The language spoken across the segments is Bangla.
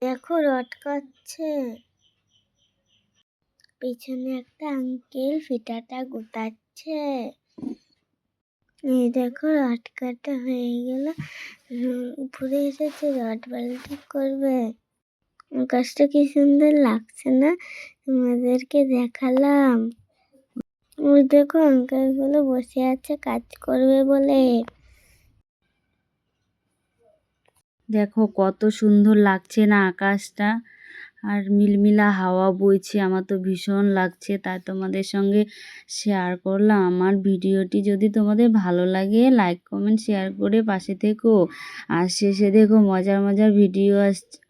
দেখো রড কাটছে, পিছনে একটা আঙ্কেল ফিতাটা গোটাচ্ছে। এই দেখো রড কাটা হয়ে গেল, উপরে এসেছে রড বালতি করবে। কাজটা কি সুন্দর লাগছে না, তোমাদেরকে দেখালাম। ওই দেখো আঙ্কেল গুলো বসে আছে কাজ করবে বলে। দেখো কত সুন্দর লাগছে না আকাশটা, আর মিলমিলা হাওয়া বইছে, আমার তো ভীষণ লাগছে, তাই তোমাদের সঙ্গে শেয়ার করলাম। আমার ভিডিওটি যদি তোমাদের ভালো লাগে লাইক কমেন্ট শেয়ার করে পাশে থেকো। আর শেষে দেখো মজার মজার ভিডিও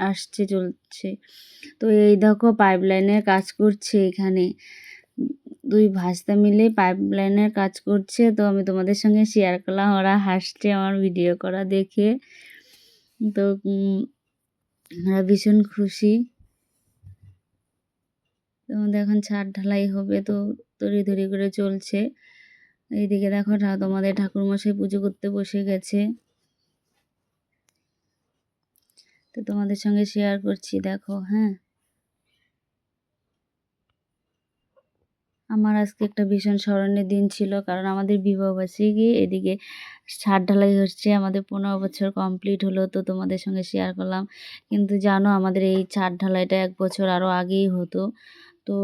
আসছে চলছে। তো এই দেখো পাইপলাইনের কাজ করছে এখানে, দুই ভাস্তা মিলে পাইপলাইনের কাজ করছে। তো আমি তোমাদের সঙ্গে শেয়ার করলাম, ওরা হাসছে আমার ভিডিও করা দেখে। তো ওরা ভীষণ খুশি। তোমাদের এখন ছাদ ঢালাই হবে, তো তড়িঘড়ি করে চলছে। এইদিকে দেখো তোমাদের ঠাকুরমশাই পুজো করতে বসে গেছে, তো তোমাদের সঙ্গে শেয়ার করছি দেখো। হ্যাঁ, আমার আজকে একটা ভীষণ স্মরণীয় দিন ছিল, কারণ আমাদের বিবাহবার্ষিকী, এদিকে ছাদ ঢালাই হচ্ছে, আমাদের 15 বছর কমপ্লিট হলো। তো তোমাদের সঙ্গে শেয়ার করলাম। কিন্তু জানো আমাদের এই ছাদ ঢালাইটা 1 বছর আরও আগেই হতো। তো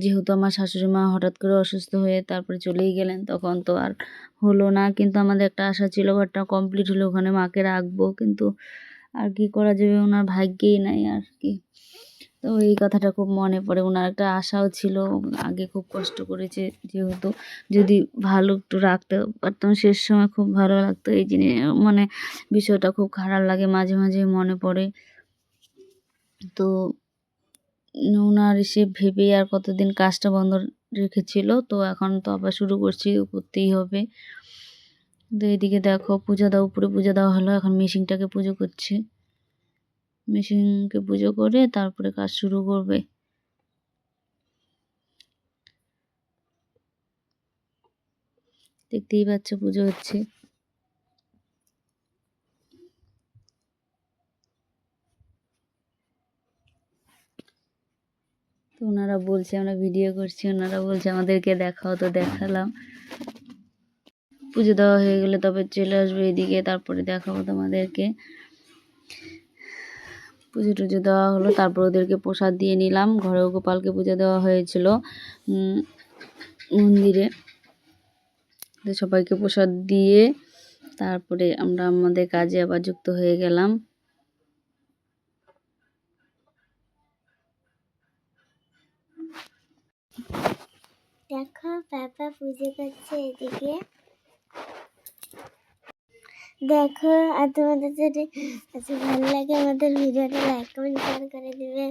যেহেতু আমার শাশুড়ি মা হঠাৎ করে অসুস্থ হয়ে তারপরে চলেই গেলেন, তখন তো আর হলো না। কিন্তু আমাদের একটা আশা ছিল ঘরটা কমপ্লিট হলে ওখানে মাকে রাখবো, কিন্তু আর কি করা যাবে, ওনার ভাগ্যেই নাই আর কি। তো এই কথাটা খুব মনে পড়ে, ওনার একটা আশাও ছিল, আগে খুব কষ্ট করেছে যেহেতু, যদি ভালো একটু রাখতে পারতাম শেষ সময় খুব ভালো লাগতো। এই জিনিস মানে বিষয়টা খুব খারাপ লাগে, মাঝে মাঝে মনে পড়ে। তো ওনার এসে ভেবে আর কতদিন কাজটা বন্ধ রেখেছিল, তো এখন তো আবার শুরু করছি, করতেই হবে। তো এদিকে দেখো পূজা দেওয়া, উপরে পূজা দেওয়া হলো, এখন মেশিনটাকে পুজো করছে। মেশিনকে পুজো করে তারপরে কাজ শুরু করবে। দেখতেই পাচ্ছ পুজো হচ্ছে। তো ওনারা বলছে আমরা ভিডিও করছি, ওনারা বলছে আমাদেরকে দেখাও, তো দেখালাম। পুজো দেওয়া হয়ে গেলে তবে চলে আসবে এদিকে, তারপরে দেখাবো তোমাদেরকে। পুজো টুজো দেওয়া হলো, তারপর ওদেরকে প্রসাদ দিয়ে নিলাম। ঘরেও গোপালকে পুজো দেওয়া হয়েছিল মন্দিরে, তো সবাইকে প্রসাদ দিয়ে তারপরে আমরা আমাদের কাজে আবার যুক্ত হয়ে গেলাম। দেখো পাপা পুজো করছে এদিকে, দেখো। আর তোমাদের যদি ভালো লাগে আমাদের ভিডিওটা লাইক কমেন্ট শেয়ার করে দিবে।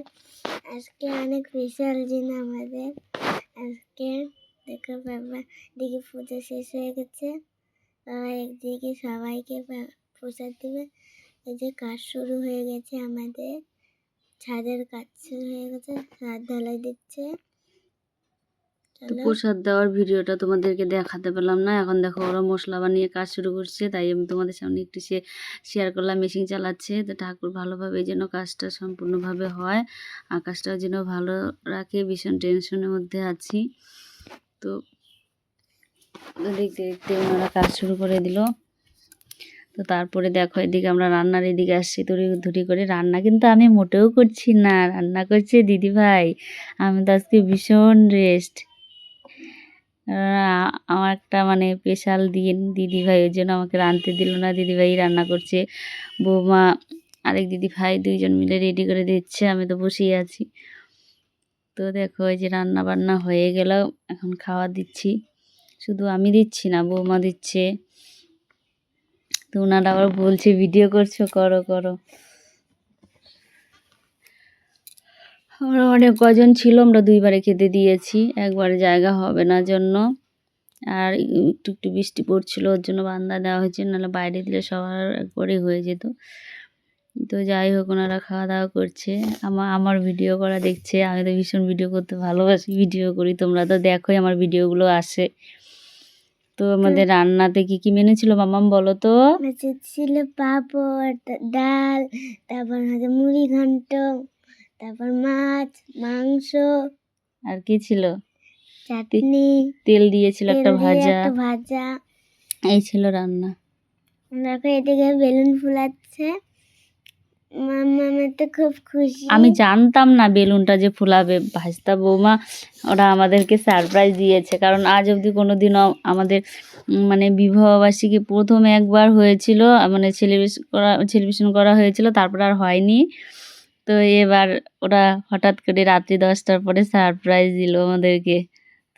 আজকে অনেক স্পেশাল দিন আমাদের আজকে। দেখো বাবা দিকে পুজো শেষ হয়ে গেছে, বাবা একদিকে সবাইকে প্রসাদ দেবে। এই যে কাজ শুরু হয়ে গেছে, আমাদের ছাদের কাজ শুরু হয়ে গেছে, ছাদ ঢালাই দিচ্ছে। তো প্রসাদ দেওয়ার ভিডিওটা তোমাদেরকে দেখাতে পেলাম না। এখন দেখো ওরা মশলা বানিয়ে কাজ শুরু করছে, তাই আমি তোমাদের সামনে একটু শেয়ার করলাম। মেশিন চালাচ্ছে, তো ঠাকুর ভালোভাবে যেন কাজটা সম্পূর্ণভাবে হয়, আকাশটাও যেন ভালো রাখে, ভীষণ টেনশনের মধ্যে আছি। তো দেখতে দেখতে ওনারা কাজ শুরু করে দিল। তো তারপরে দেখো এদিকে আমরা রান্নার এদিকে আসছি, তড়িঘড়ি করে। রান্না কিন্তু আমি মোটেও করছি না, রান্না করছে দিদিভাই। আমি তো আজকে ভীষণ রেস্ট, আমার একটা মানে স্পেশাল দিন। দিদিভাই ওই জন্য আমাকে রাঁধতে দিল না, দিদিভাই রান্না করছে। বৌমা আরেক দিদিভাই দুইজন মিলে রেডি করে দিচ্ছে, আমি তো বসেই আছি। তো দেখো এই যে রান্না বান্না হয়ে গেল, এখন খাওয়া দিচ্ছি। শুধু আমি দিচ্ছি না, বৌমা দিচ্ছে। তো ওনারা আবার বলছে ভিডিও করছো, করো করো। আমরা অনেক কজন ছিল, আমরা 2বারে খেতে দিয়েছি, একবারে জায়গা হবে না জন্য। আর একটু একটু বৃষ্টি পড়ছিল, ওর জন্য বারান্দা দেওয়া হয়েছে, নাহলে বাইরে দিলে সবার একবারেই হয়ে যেত। তো যাই হোক ওনারা খাওয়া দাওয়া করছে, আমার ভিডিও করা দেখছে। আমি তো ভীষণ ভিডিও করতে ভালোবাসি, ভিডিও করি, তোমরা তো দেখোই আমার ভিডিওগুলো আসে। তো তো আমাদের রান্নাতে কি কি মেনু ছিল মাম্মাম বলো তো? ছিল পাঁপড়, ডাল, তারপর হচ্ছে মুড়ি ঘন্ট, তারপর মাছ, মাংস, আর কি ছিল? চাটনি, তেল দিয়েছিল একটা ভাজা। ভাজা। এই ছিল রান্না। দেখো এদিকে বেলুন ফুলাচ্ছে, মাম্মামের তো খুব খুশি। আমি জানতাম না বেলুনটা যে ফুলাবে। ভাস্তা বৌমা ওরা আমাদেরকে সারপ্রাইজ দিয়েছে, কারণ আজ অবধি কোনো দিনও আমাদের মানে বিবাহবার্ষিকী প্রথম একবার হয়েছিল, মানে সেলিব্রেশন করা হয়েছিল, তারপর আর হয়নি। তো এবার ওরা হঠাৎ করে রাত্রি 10টার পরে সারপ্রাইজ দিল আমাদেরকে।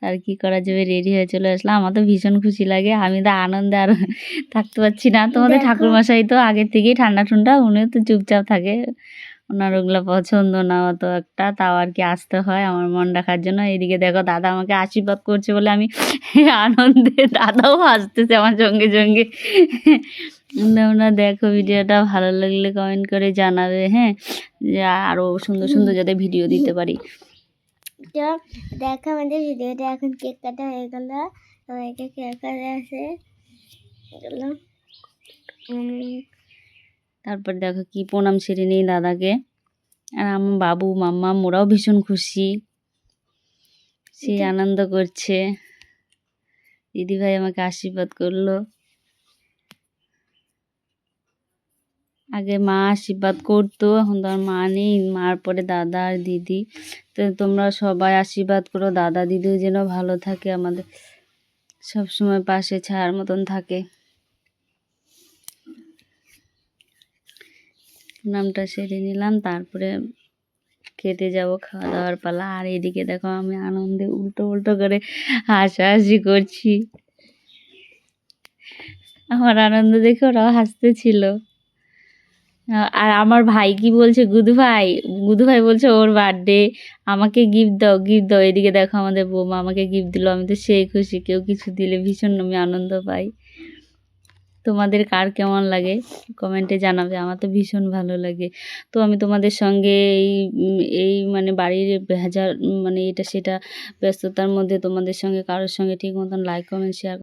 আর কি করা যাবে, রেডি হয়ে চলে আসলাম। আমার তো ভীষণ খুশি লাগে, আমি তো আনন্দে আর থাকতে পারছি না। তোমাদের ঠাকুরমশাই তো আগের থেকেই ঠান্ডা উনিও তো চুপচাপ থাকে, ওনার ওগুলো পছন্দ না অত একটা, তাও আর কি আসতে হয় আমার মন রাখার জন্য। এদিকে দেখো দাদা আমাকে আশীর্বাদ করছে বলে আমি আনন্দে, দাদাও হাসতেছে আমার সঙ্গে সঙ্গে। তোমরা দেখো, ভিডিওটা ভালো লাগলে কমেন্ট করে জানাবে, হ্যাঁ, যে আরও সুন্দর সুন্দর যাতে ভিডিও দিতে পারি। তো দেখো আমাদের ভিডিওটা এখন কেক কাটা হয়ে গেল, সবাইকে কেক কাটা আছে গেলো। তারপর দেখো কি প্রণাম সেরে নিই দাদাকে। আর আমার বাবু মাম্মা ওরাও ভীষণ খুশি, সে আনন্দ করছে। দিদিভাই আমাকে আশীর্বাদ করলো। আগে মা আশীর্বাদ করতো, এখন তো আর মা নেই, মার পরে দাদা আর দিদি। তো তোমরা সবাই আশীর্বাদ করো, দাদা দিদিও যেন ভালো থাকে, আমাদের সব সময় পাশে ছায়ার মতন থাকে। নামটা সেরে নিলাম, তারপরে খেতে যাব, খাওয়া দাওয়ার পালা। আর এদিকে দেখো আমি আনন্দে উল্টো করে হাসাহাসি করছি। আমার আনন্দ দেখে ওরাও হাসতেছিল। আর আমার ভাই কি বলছে, গুদু ভাই বলছে ওর বার্থডে, আমাকে গিফট দাও। এদিকে দেখো আমাদের বৌমা আমাকে গিফট দিল, আমি তো সেই খুশি। কেউ কিছু দিলে ভীষণ আমি আনন্দ পাই। তোমাদের কার কেমন লাগে কমেন্টে জানাবে, আমার তো ভীষণ ভালো লাগে। তো আমি তোমাদের সঙ্গে এই মানে বাড়ির ভেজা মানে এটা সেটা ব্যস্ততার মধ্যে তোমাদের সঙ্গে কারোর সঙ্গে ঠিক মতন লাইক কমেন্ট শেয়ার